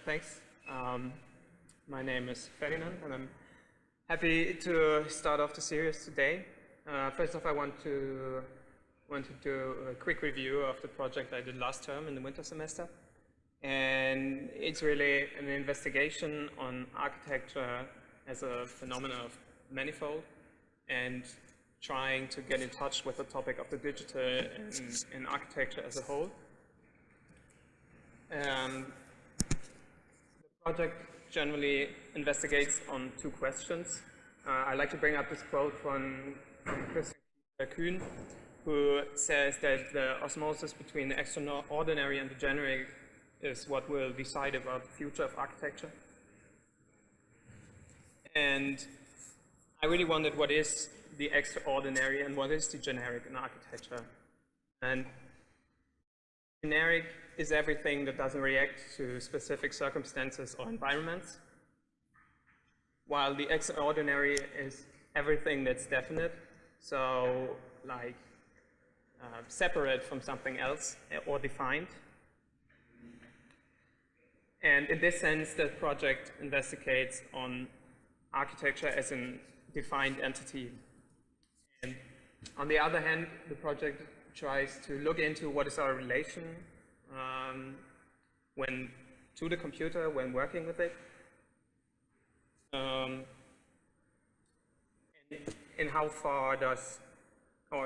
Thanks. My name is Ferdinand, and I'm happy to start off the series today. First off, I want to do a quick review of the project I did last term in the winter semester. And it's really an investigation on architecture as a phenomenon of manifold and trying to get in touch with the topic of the digital in architecture as a whole. The project generally investigates on two questions. I like to bring up this quote from Christian Kuhn, who says that the osmosis between the extraordinary and the generic is what will decide about the future of architecture. And I really wondered what is the extraordinary and what is the generic in architecture. And generic is everything that doesn't react to specific circumstances or environments, while the extraordinary is everything that's definite, so like separate from something else or defined. And in this sense, the project investigates on architecture as a defined entity. And on the other hand, the project tries to look into what is our relation to the computer when working with it, and how far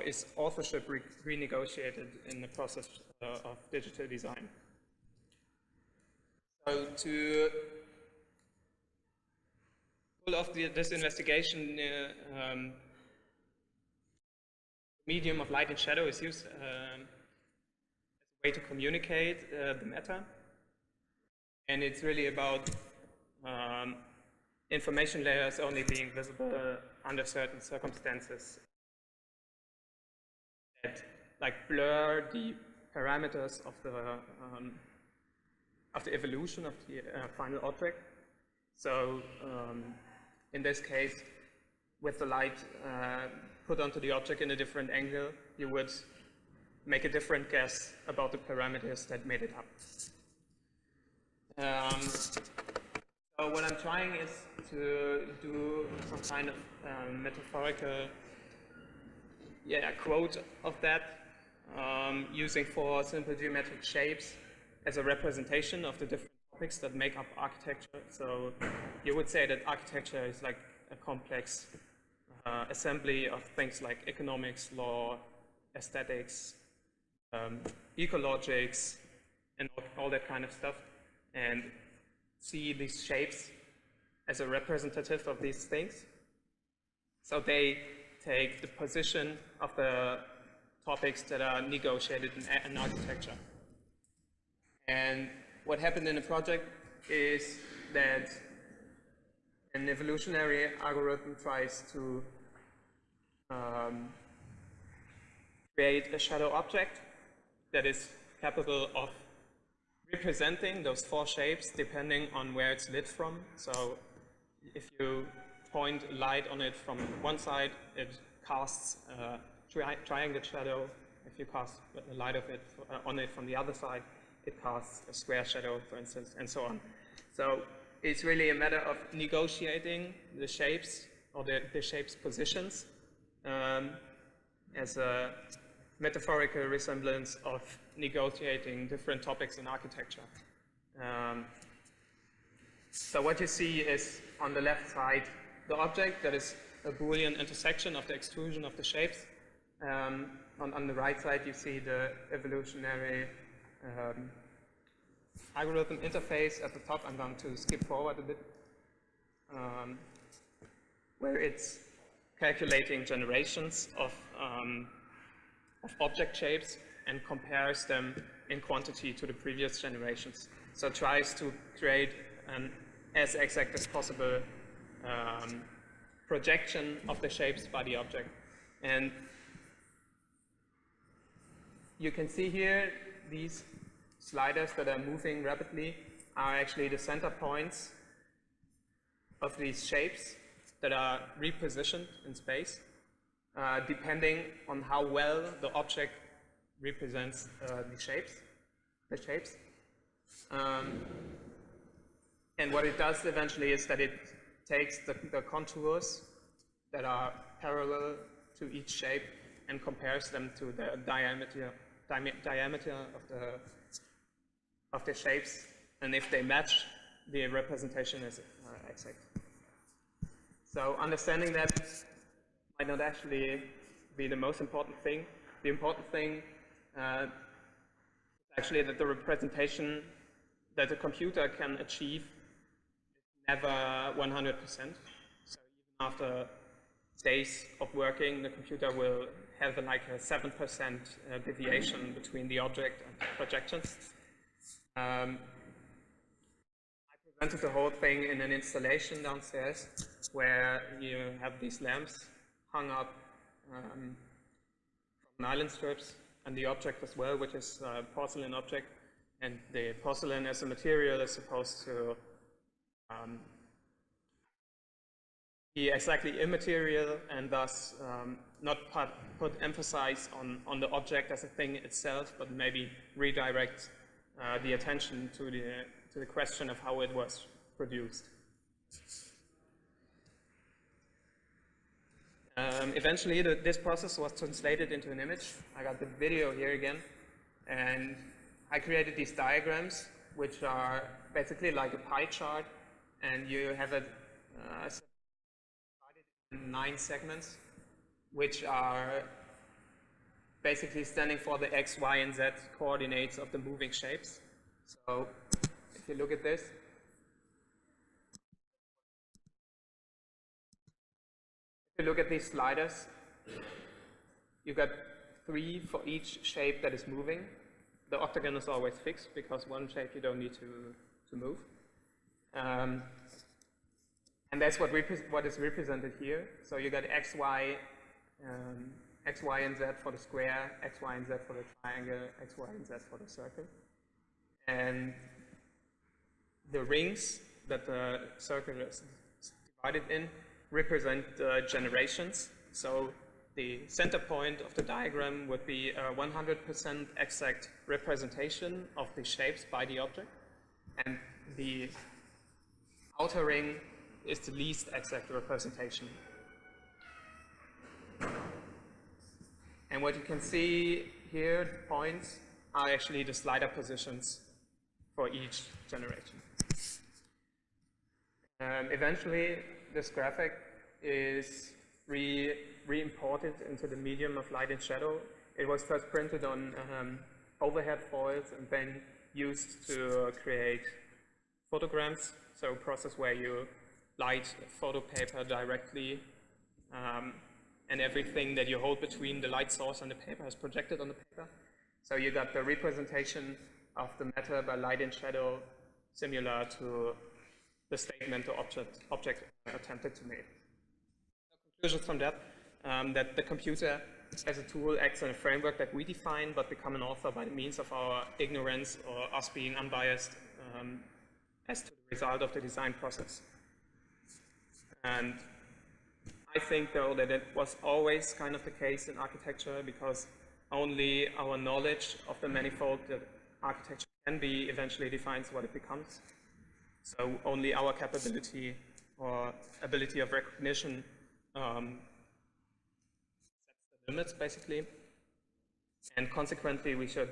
is authorship renegotiated in the process of digital design. So to pull off this investigation, medium of light and shadow is used as a way to communicate the matter. And it's really about information layers only being visible under certain circumstances that blur the parameters of the evolution of the final object. So in this case, with the light put onto the object in a different angle, you would make a different guess about the parameters that made it up. So what I'm trying is to do some kind of metaphorical quote of that, using 4 simple geometric shapes as a representation of the different topics that make up architecture. So you would say that architecture is like a complex assembly of things like economics, law, aesthetics, ecologics, and all that kind of stuff, and see these shapes as a representative of these things. So they take the position of the topics that are negotiated in architecture. And what happened in the project is that an evolutionary algorithm tries to create a shadow object that is capable of representing those 4 shapes depending on where it's lit from. So if you point light on it from one side, it casts a triangle shadow. If you cast the light of it on it from the other side, it casts a square shadow, for instance, and so on. So it's really a matter of negotiating the shapes or the shapes' positions as a metaphorical resemblance of negotiating different topics in architecture. So what you see is on the left side the object that is a Boolean intersection of the extrusion of the shapes. On the right side you see the evolutionary algorithm interface at the top. I'm going to skip forward a bit, where it's calculating generations of object shapes and compares them in quantity to the previous generations. So it tries to create an as exact as possible projection of the shapes by the object. And you can see here these sliders that are moving rapidly are actually the center points of these shapes that are repositioned in space, depending on how well the object represents the shapes. And what it does eventually is that it takes the contours that are parallel to each shape and compares them to the diameter of the shapes. And if they match, the representation is exact. So understanding that might not actually be the most important thing. The important thing is actually that the representation that the computer can achieve is never 100%. So even after days of working, the computer will have like a 7% deviation between the object and the projection. I presented the whole thing in an installation downstairs where you have these lamps hung up from nylon strips and the object as well, which is a porcelain object. And the porcelain as a material is supposed to be exactly immaterial and thus not put emphasis on the object as a thing itself, but maybe redirect the attention to the question of how it was produced. Eventually, this process was translated into an image. I got the video here again, and I created these diagrams, which are basically like a pie chart, and you have it divided in 9 segments, which are basically standing for the X, Y, and Z coordinates of the moving shapes. So if you look at this, if you look at these sliders, you got 3 for each shape that is moving. The octagon is always fixed because one shape you don't need to move. And that's what is represented here. So you got X, Y, and Z for the square, X, Y, and Z for the triangle, X, Y, and Z for the circle. And the rings that the circle is divided in represent generations. So the center point of the diagram would be a 100% exact representation of the shapes by the object. And the outer ring is the least exact representation. And what you can see here, the points, are actually the slider positions for each generation. Eventually, this graphic is re-imported into the medium of light and shadow. It was first printed on overhead foils and then used to create photograms, so a process where you light photo paper directly and everything that you hold between the light source and the paper is projected on the paper. So you got the representation of the matter by light and shadow similar to the statement the object attempted to make. The conclusion from that, that the computer as a tool acts in a framework that we define but become an author by the means of our ignorance or us being unbiased as to the result of the design process. And I think, though, that it was always kind of the case in architecture because only our knowledge of the manifold that architecture can be eventually defines what it becomes. So only our capability or ability of recognition sets the limits, basically. And consequently, we should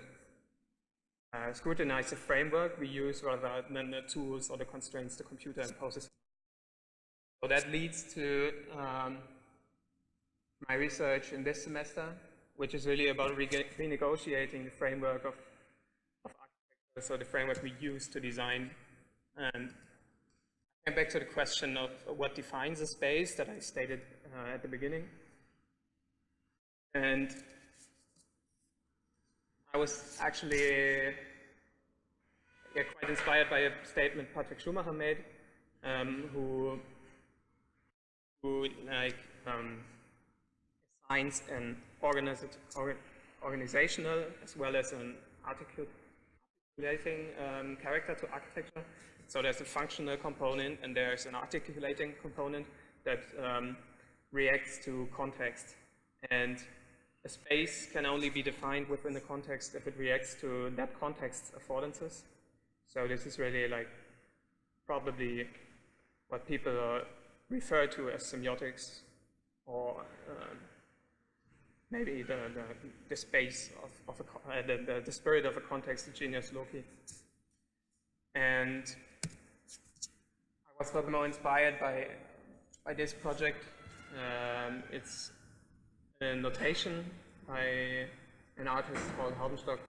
scrutinize the framework we use rather than the tools or the constraints the computer imposes. So that leads to my research in this semester, which is really about renegotiating the framework of architecture, so the framework we use to design. And I came back to the question of what defines a space that I stated at the beginning. And I was actually quite inspired by a statement Patrick Schumacher made, who assigns an organizational as well as an articulating character to architecture. So there's a functional component and there's an articulating component that reacts to context. And a space can only be defined within the context if it reacts to that context's affordances. So this is really like probably what people refer to as semiotics, or maybe the space of the spirit of a context, the genius loci. And I was furthermore inspired by this project. It's a notation by an artist called Haubenstock,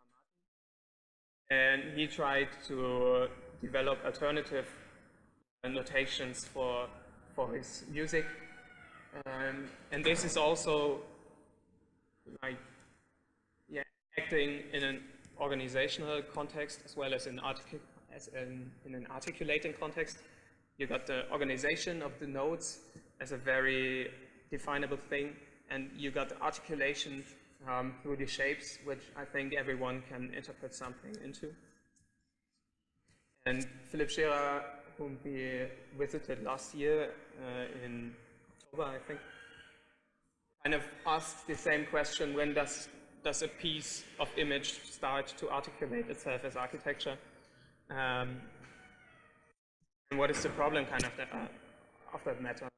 and he tried to develop alternative notations for his music. And this is also like, yeah, acting in an organizational context as well as in an articulating context. You got the organization of the nodes as a very definable thing, and you got the articulation through the shapes, which I think everyone can interpret something into. And Philipp Scherer, whom we visited last year in October, I think, kind of asked the same question: when does a piece of image start to articulate itself as architecture? And what is the problem kind of that matter?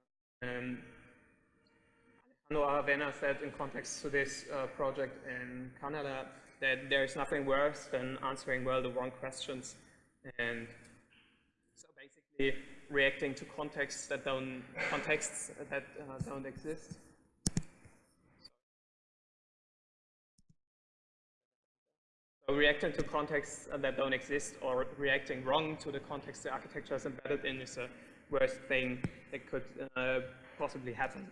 Alejandro Aravena said in context to this project in Canada that there is nothing worse than answering well the wrong questions, and so basically reacting to contexts that don't exist. So reacting to contexts that don't exist, or reacting wrong to the context the architecture is embedded in, is the worst thing that could possibly happen.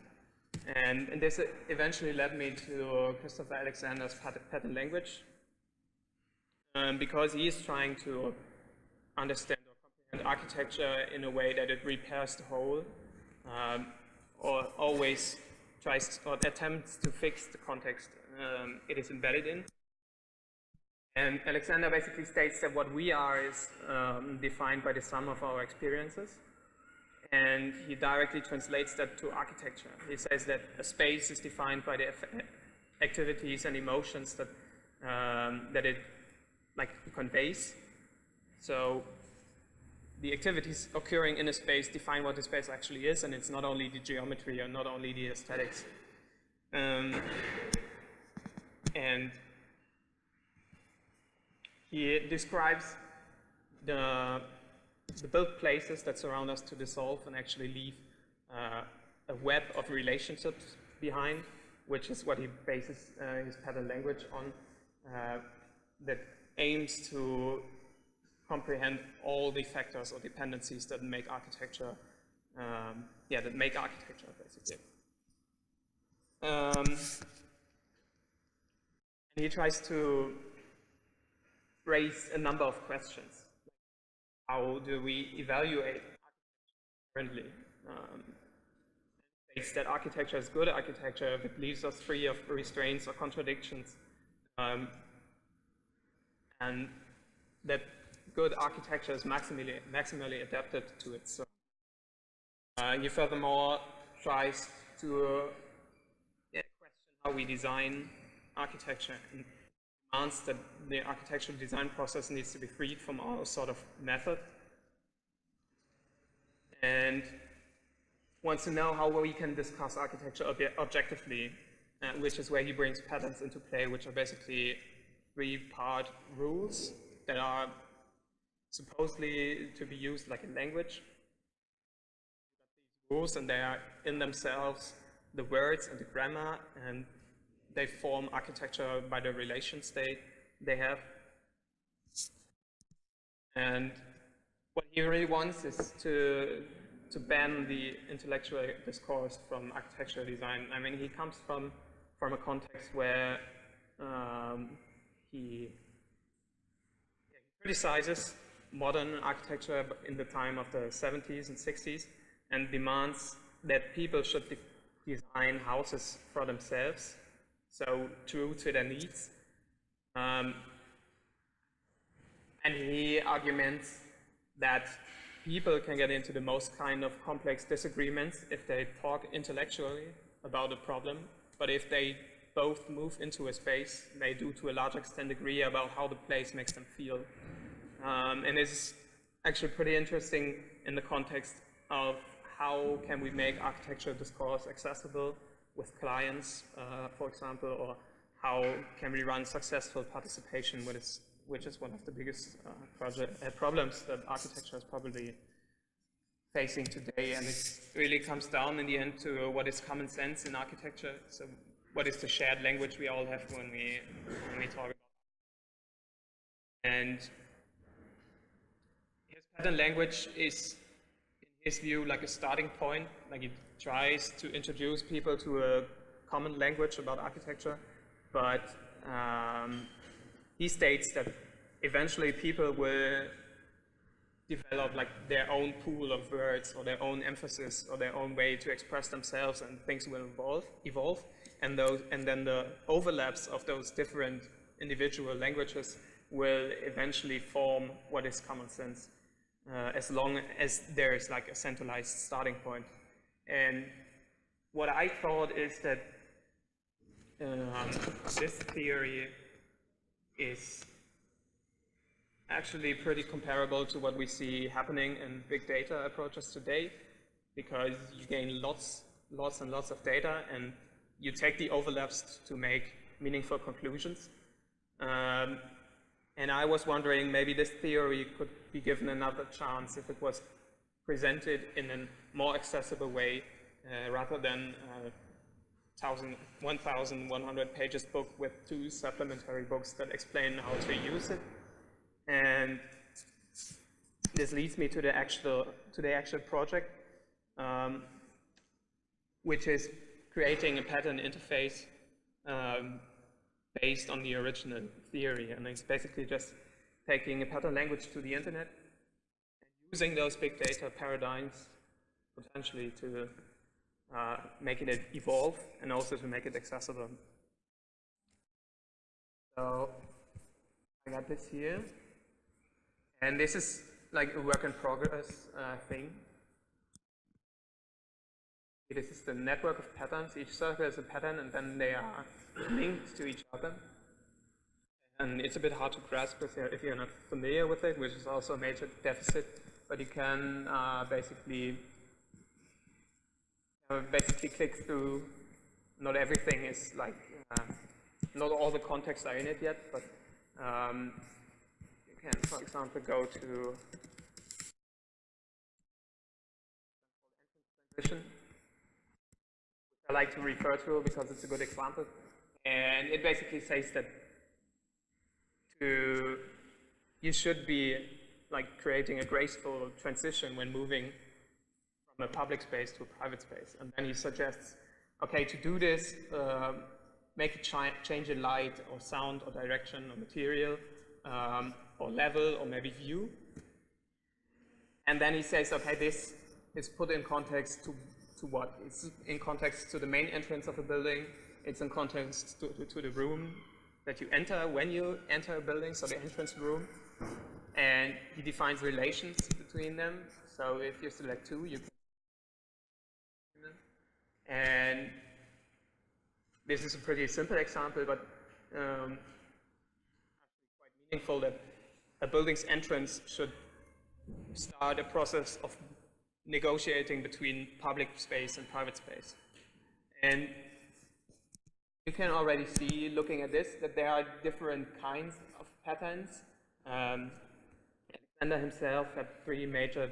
And this eventually led me to Christopher Alexander's pattern language, because he is trying to understand or comprehend architecture in a way that it repairs the whole, or always tries or attempts to fix the context it is embedded in. And Alexander basically states that what we are is defined by the sum of our experiences. And he directly translates that to architecture. He says that a space is defined by the activities and emotions that it conveys. So the activities occurring in a space define what the space actually is, and it's not only the geometry or not only the aesthetics. And he describes the built places that surround us to dissolve and actually leave a web of relationships behind, which is what he bases his pattern language on, that aims to comprehend all the factors or dependencies that make architecture, basically. And he tries to raise a number of questions. How do we evaluate architecture currently? States that architecture is good architecture if it leaves us free of restraints or contradictions, and that good architecture is maximally adapted to it. So he furthermore tries to question how we design architecture, and demands that the architectural design process needs to be freed from all sort of method, and wants to know how we can discuss architecture objectively, which is where he brings patterns into play, which are basically three-part rules that are supposedly to be used like a language. These rules, and they are in themselves the words and the grammar, and they form architecture by the relations they have. And what he really wants is to ban the intellectual discourse from architectural design. I mean, he comes from a context where he criticizes modern architecture in the time of the 70s and 60s, and demands that people should design houses for themselves, so true to their needs. And he arguments that people can get into the most kind of complex disagreements if they talk intellectually about a problem, but if they both move into a space, they do to a large extent agree about how the place makes them feel. And this is actually pretty interesting in the context of how can we make architecture discourse accessible with clients, for example, or how can we run successful participation, which is one of the biggest problems that architecture is probably facing today. And it really comes down in the end to what is common sense in architecture. So what is the shared language we all have when we talk about it. And his pattern language is, in his view, like a starting point. Like he tries to introduce people to a common language about architecture, but he states that eventually people will develop like their own pool of words or their own emphasis or their own way to express themselves, and things will evolve, and then the overlaps of those different individual languages will eventually form what is common sense, as long as there is like a centralized starting point. And what I thought is that this theory is actually pretty comparable to what we see happening in big data approaches today, because you gain lots and lots of data, and you take the overlaps to make meaningful conclusions. And I was wondering, maybe this theory could be given another chance if it was presented in a more accessible way, rather than 1,100 pages book with 2 supplementary books that explain how to use it. And this leads me to the actual project, which is creating a pattern interface based on the original theory. And it's basically just taking a pattern language to the internet and using those big data paradigms potentially to making it evolve and also to make it accessible. So I got this here. And this is like a work in progress thing. This is the network of patterns. Each circle is a pattern, and then they are linked to each other. And it's a bit hard to grasp if you're not familiar with it, which is also a major deficit. But you can basically click through. Not everything is like, not all the contexts are in it yet, but you can, for example, go to transition, which I like to refer to because it's a good example. And it basically says that you should be like creating a graceful transition when moving from a public space to a private space. And then he suggests, okay, to do this, make a change in light or sound or direction or material or level or maybe view. And then he says, okay, this is put in context to what? It's in context to the main entrance of a building. It's in context to the room that you enter when you enter a building, so the entrance room. And he defines relations between them. So if you select 2, you can. And this is a pretty simple example, but actually quite meaningful, that a building's entrance should start a process of negotiating between public space and private space. And you can already see, looking at this, that there are different kinds of patterns. Alexander himself had 3 major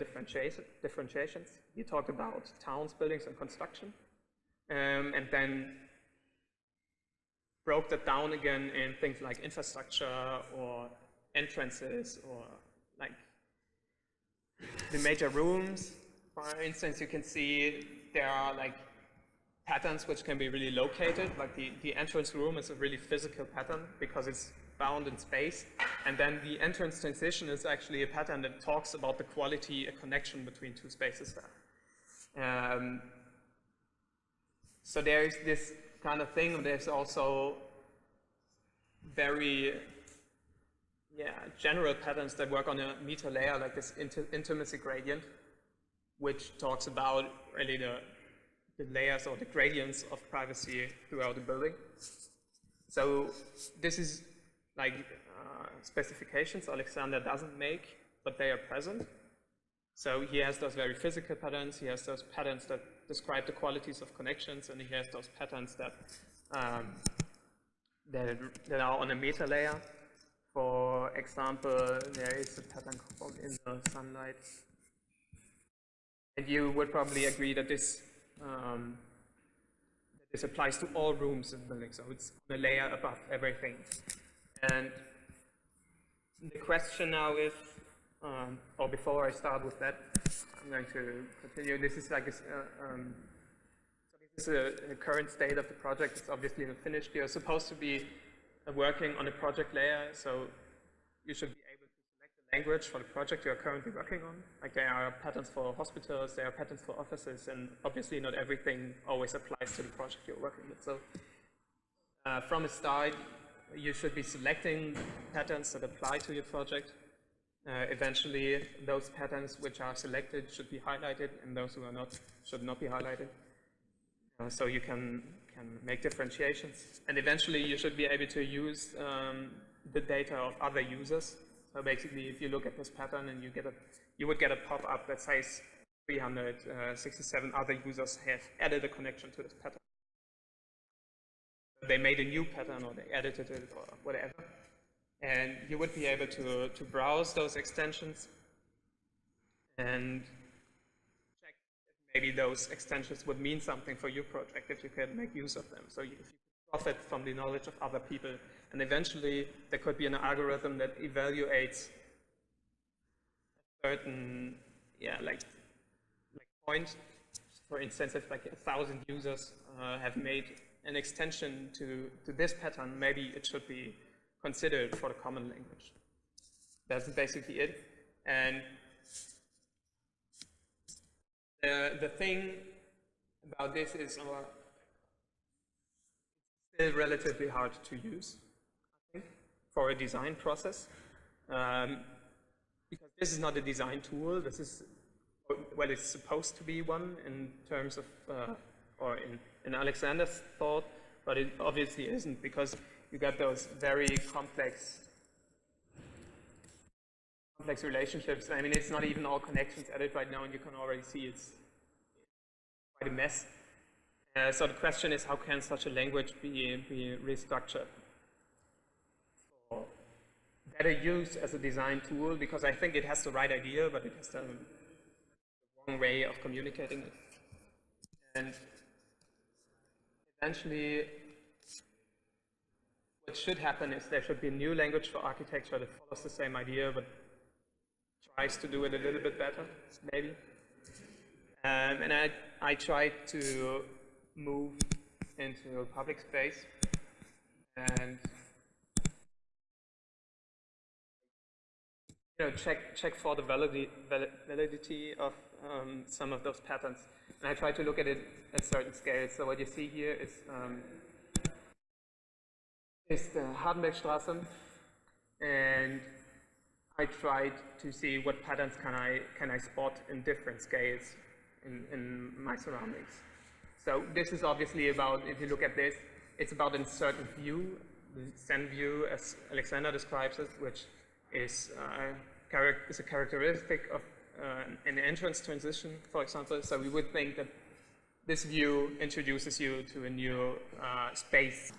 differentiations. He talked about towns, buildings, and construction, and then broke that down again in things like infrastructure or entrances or like the major rooms. For instance, you can see there are like patterns which can be really located, like the entrance room is a really physical pattern because it's bound in space, and then the entrance transition is actually a pattern that talks about the quality, a connection between 2 spaces there. So there is this kind of thing. There's also very general patterns that work on a meta layer, like this intimacy gradient, which talks about really the layers or the gradients of privacy throughout the building. So this is like specifications Alexander doesn't make, but they are present. So he has those very physical patterns, he has those patterns that describe the qualities of connections, and he has those patterns that, that are on a meta layer. For example, there is a pattern called in the sunlight. And you would probably agree that this applies to all rooms in the building, so it's on a layer above everything. And the question now is, or before I start with that, I'm going to continue. This is like this is a current state of the project. It's obviously not finished. You're supposed to be working on a project layer, so you should be able to select the language for the project you're currently working on. Like there are patterns for hospitals, there are patterns for offices, and obviously not everything always applies to the project you're working with. So from the start, you should be selecting patterns that apply to your project. Eventually, those patterns which are selected should be highlighted, and those who are not should not be highlighted. So you can make differentiations. And eventually, you should be able to use the data of other users. So basically, if you look at this pattern and you would get a pop-up that says 367 other users have added a connection to this pattern. They made a new pattern, or they edited it, or whatever. And you would be able to browse those extensions and check if maybe those extensions would mean something for your project, if you can make use of them. So if you can profit from the knowledge of other people. And eventually, there could be an algorithm that evaluates a certain, like point. For instance, if like 1,000 users have made an extension to this pattern, maybe it should be considered for the common language. That's basically it. And the thing about this is it's still relatively hard to use, I think, for a design process. Because this is not a design tool. This is, well, it's supposed to be one in terms of, or in Alexander's thought, but it obviously isn't, because you got those very complex relationships. I mean, it's not even all connections added right now, and you can already see it's quite a mess. So the question is, how can such a language be restructured for better use as a design tool? Because I think it has the right idea, but it has the wrong way of communicating it. And eventually, what should happen is there should be a new language for architecture that follows the same idea, but tries to do it a little bit better, maybe. And I tried to move into a public space and check for the validity of some of those patterns. And I tried to look at it at certain scales. So what you see here is the Hardenbergstraße, and I tried to see what patterns can I spot in different scales in my surroundings. So this is obviously about, if you look at this, it's about a certain view, the Zen view, as Alexander describes it, which is a characteristic of an entrance transition, for example. So we would think that this view introduces you to a new space.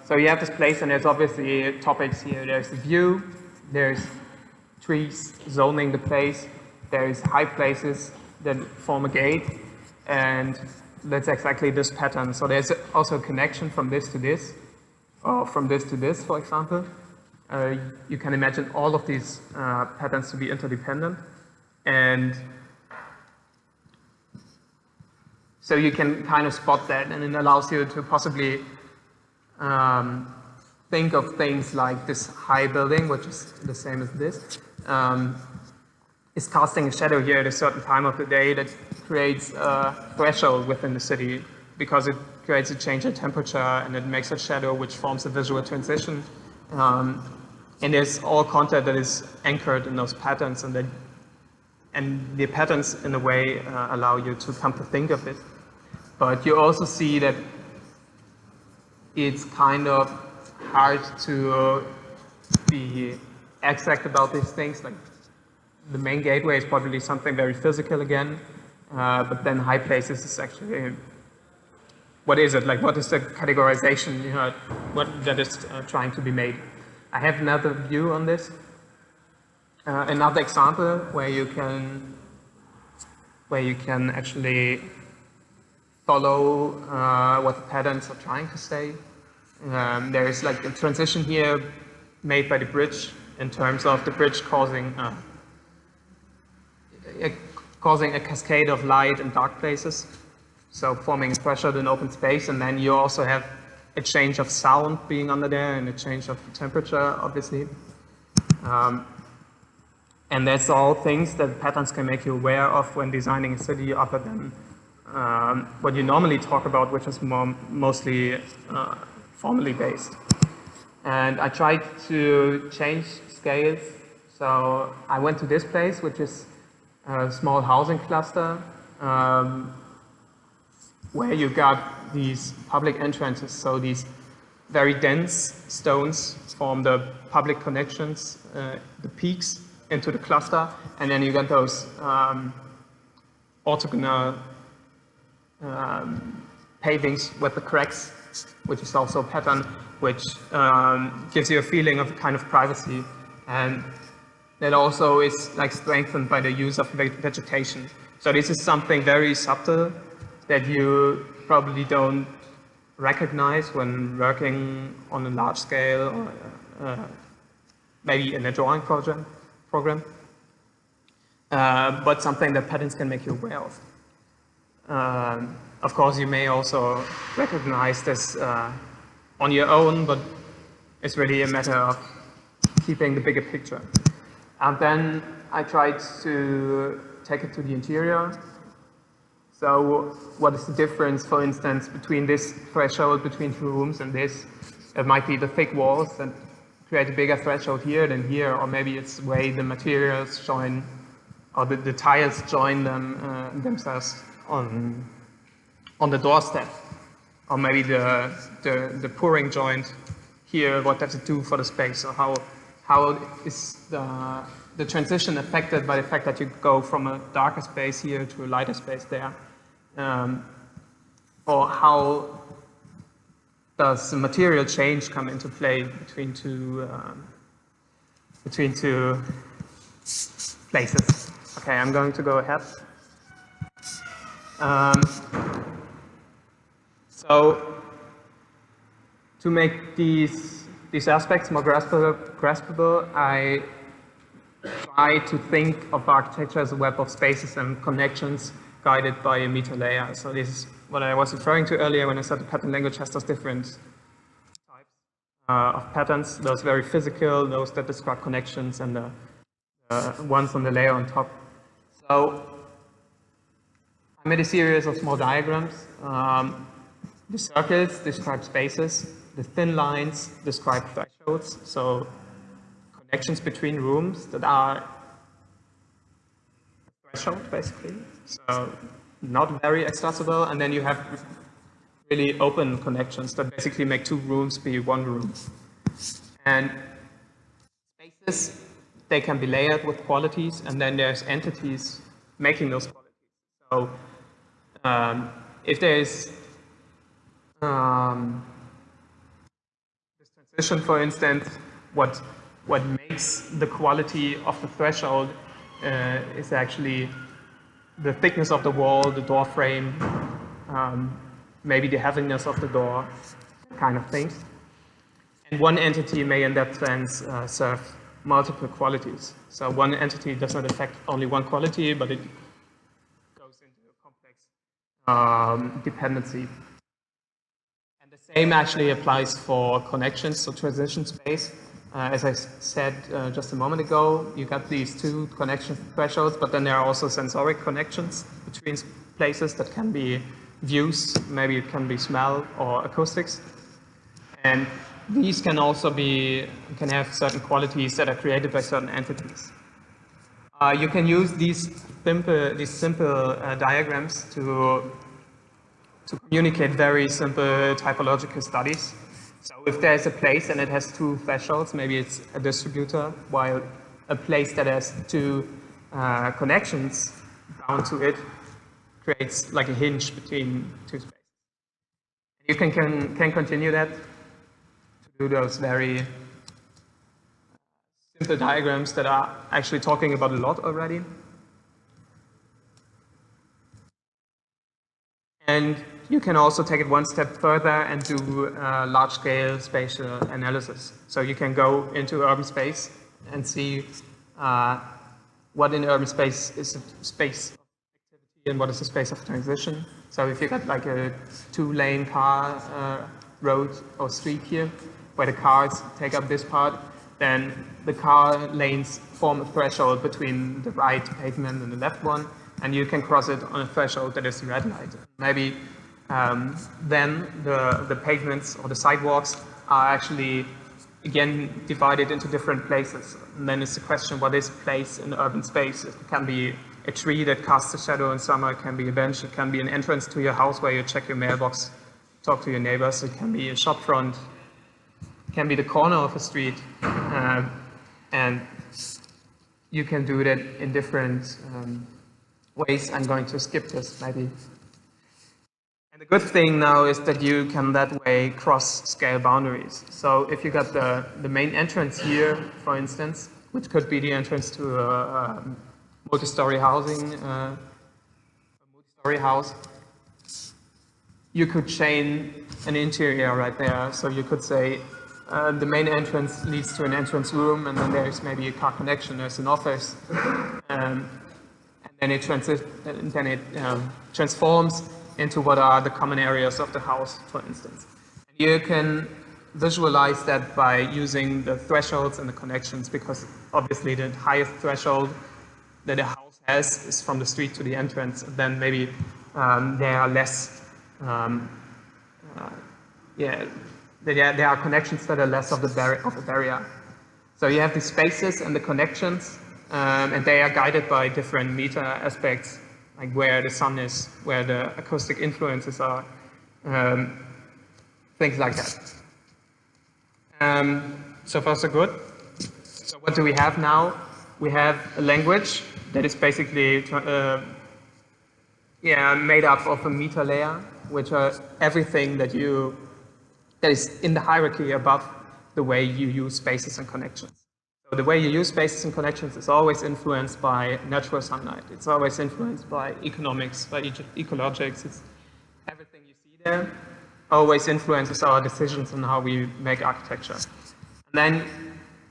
So you have this place, and there's obviously topics here. There's the view, there's trees zoning the place, there's high places that form a gate, and that's exactly this pattern. So there's also a connection from this to this, or from this to this, for example. You can imagine all of these patterns to be interdependent, and so you can kind of spot that, and it allows you to possibly think of things like this high building, which is the same as this, is casting a shadow here at a certain time of the day that creates a threshold within the city, because it creates a change in temperature and it makes a shadow which forms a visual transition. And there's all content that is anchored in those patterns, and the patterns in a way allow you to come to think of it. But you also see that it's kind of hard to be exact about these things. Like the main gateway is probably something very physical again, but then high places is actually, what is it? Like, what is the categorization, you know, what that is trying to be made? I have another view on this. Another example where you can actually follow what the patterns are trying to say. There is like a transition here made by the bridge in terms of the bridge causing a cascade of light in dark places, so forming a threshold in open space, and then you also have a change of sound being under there and a change of temperature, obviously. And that's all things that patterns can make you aware of when designing a city, other than what you normally talk about, which is mostly formally based. And I tried to change scales. So I went to this place, which is a small housing cluster, where you got these public entrances. So these very dense stones form the public connections, the peaks into the cluster, and then you get those orthogonal pavings with the cracks, which is also a pattern which gives you a feeling of a kind of privacy, and that also is like strengthened by the use of vegetation. So this is something very subtle that you probably don't recognize when working on a large scale, or maybe in a drawing program, but something that patterns can make you aware of. Of course, you may also recognize this on your own, but it's really a matter of keeping the bigger picture. And then I tried to take it to the interior. So what is the difference, for instance, between this threshold between two rooms and this? It might be the thick walls that create a bigger threshold here than here, or maybe it's the way the materials join, or the tiles join themselves on the doorstep, or maybe the pouring joint here. What does it do for the space? So how is the transition affected by the fact that you go from a darker space here to a lighter space there? Or how does the material change come into play between two places? Okay, I'm going to go ahead. So to make these aspects more graspable, I try to think of architecture as a web of spaces and connections guided by a meta layer. So this is what I was referring to earlier when I said the pattern language has those different types of patterns, those very physical, those that describe connections, and the ones on the layer on top. So I made a series of small diagrams. The circles describe spaces, the thin lines describe thresholds, so connections between rooms that are threshold, basically. So not very accessible, and then you have really open connections that basically make two rooms be one room. And spaces, they can be layered with qualities, and then there's entities making those qualities. So if there is this transition, for instance, what makes the quality of the threshold is actually the thickness of the wall, the door frame, maybe the heaviness of the door, kind of things. And one entity may, in that sense, serve multiple qualities. So one entity does not affect only one quality, but it goes into a complex dependency. And the same actually applies for connections, so transition space. As I said just a moment ago, you got these two connection thresholds, but then there are also sensoric connections between places that can be views, maybe it can be smell or acoustics. And these can also can have certain qualities that are created by certain entities. You can use these simple diagrams to communicate very simple typological studies. So if there's a place and it has two thresholds, maybe it's a distributor, while a place that has two connections bound to it creates like a hinge between two spaces. You can continue that to do those very simple diagrams that are actually talking about a lot already. And you can also take it one step further and do large-scale spatial analysis. So you can go into urban space and see what in urban space is a space of activity and what is a space of transition. So if you got like a two-lane car road or street here, where the cars take up this part, then the car lanes form a threshold between the right pavement and the left one, and you can cross it on a threshold that is the red light. Maybe then the pavements or the sidewalks are actually, again, divided into different places. And then it's the question, what is a place in urban space? It can be a tree that casts a shadow in summer, it can be a bench, it can be an entrance to your house where you check your mailbox, talk to your neighbors, it can be a shop front, it can be the corner of a street, and you can do that in different ways. I'm going to skip this maybe. And the good thing now is that you can that way cross scale boundaries. So if you got the main entrance here, for instance, which could be the entrance to a multi-story housing, a multi-story house, you could chain an interior right there. So you could say the main entrance leads to an entrance room, and then there's maybe a car connection, there's an office, and then it transforms into what are the common areas of the house, for instance. And you can visualize that by using the thresholds and the connections, because obviously the highest threshold that a house has is from the street to the entrance, and then maybe there are less, there are connections that are less of a barrier. So you have the spaces and the connections, and they are guided by different meter aspects, like where the sun is, where the acoustic influences are, things like that. So far so good. So what do we have now? We have a language that is basically made up of a meter layer, which are everything that is in the hierarchy above the way you use spaces and connections. So the way you use spaces and connections is always influenced by natural sunlight. It's always influenced by economics, by ecologics. It's everything you see there always influences our decisions on how we make architecture. And then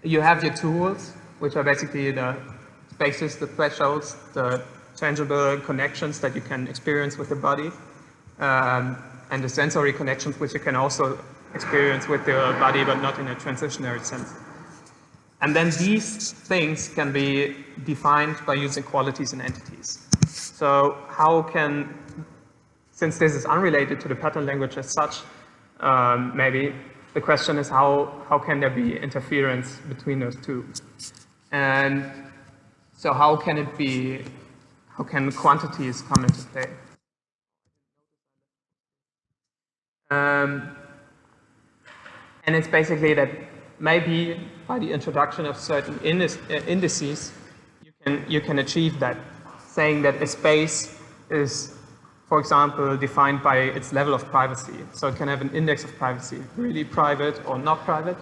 you have your tools, which are basically the spaces, the thresholds, the tangible connections that you can experience with the body, and the sensory connections, which you can also experience with your body, but not in a transitionary sense. And then these things can be defined by using qualities and entities. So how can, since this is unrelated to the pattern language as such, maybe the question is how can there be interference between those two? And so how can quantities come into play? And it's basically that maybe by the introduction of certain indices, you can achieve that, saying that a space is, for example, defined by its level of privacy. So it can have an index of privacy, really private or not private,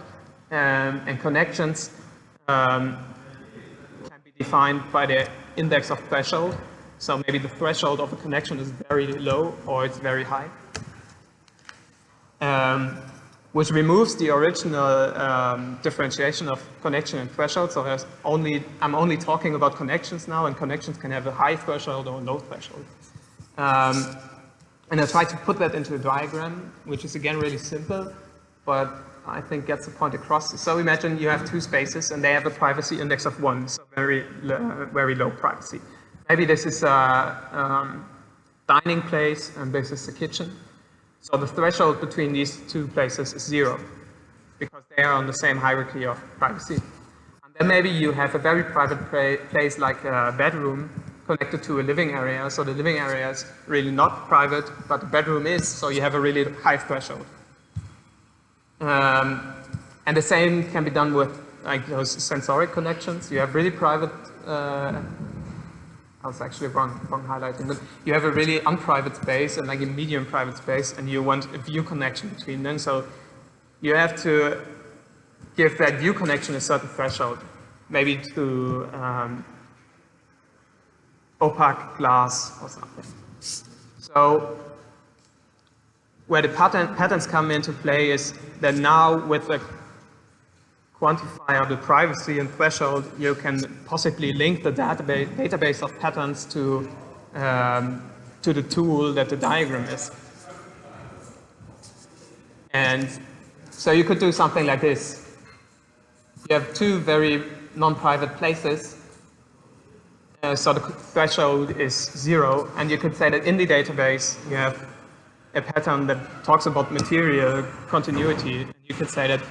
and connections can be defined by the index of threshold. So maybe the threshold of a connection is very low or it's very high. Which removes the original differentiation of connection and threshold. So I'm only talking about connections now, and connections can have a high threshold or a low threshold. And I try to put that into a diagram, which is again really simple, but I think gets the point across. So imagine you have two spaces and they have a privacy index of 1, so very low privacy. Maybe this is a dining place and this is a kitchen. So the threshold between these two places is 0, because they are on the same hierarchy of privacy. And then maybe you have a very private place like a bedroom connected to a living area. So the living area is really not private, but the bedroom is, so you have a really high threshold. And the same can be done with like those sensoric connections. You have really private I was actually wrong highlighting, but you have a really unprivate space and like a medium private space, and you want a view connection between them. So you have to give that view connection a certain threshold, maybe to opaque glass or something. So where the patterns come into play is that now with the quantifier of the privacy and threshold, you can possibly link the database of patterns to the tool that the diagram is. And so you could do something like this. You have two very non-private places. So the threshold is 0, and you could say that in the database you have a pattern that talks about material continuity. And you could say that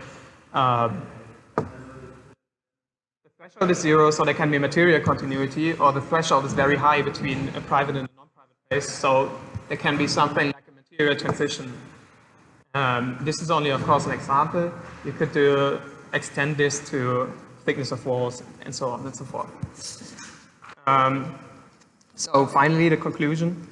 the threshold is 0, so there can be material continuity, or the threshold is very high between a private and a non-private place, so there can be something like a material transition. This is only, of course, an example. You could extend this to thickness of walls and so on and so forth. So finally, the conclusion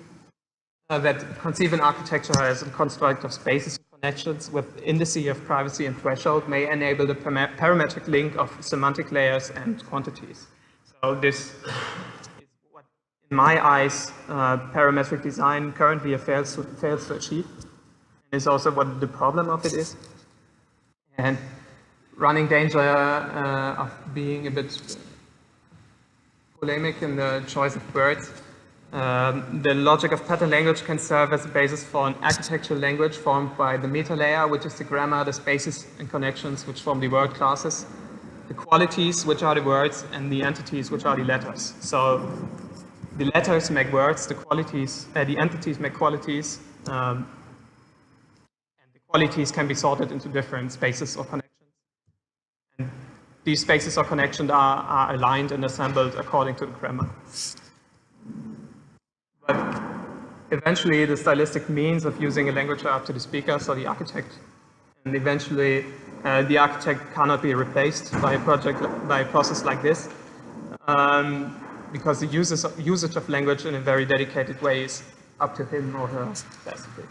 that conceiving architecture as a construct of spaces and connections with indices of privacy and threshold may enable the parametric link of semantic layers and quantities. So this is what, in my eyes, parametric design currently fails to achieve. And is also what the problem of it is. And running danger of being a bit polemic in the choice of words. The logic of pattern language can serve as a basis for an architectural language formed by the meta layer, which is the grammar, the spaces and connections, which form the word classes, the qualities, which are the words, and the entities, which are the letters. So the letters make words, the qualities, the entities make qualities, and the qualities can be sorted into different spaces or connections. And these spaces or connections are aligned and assembled according to the grammar. But eventually, the stylistic means of using a language are up to the speaker, so the architect. And eventually, the architect cannot be replaced by a process like this, because the usage of language in a very dedicated way is up to him or her, basically.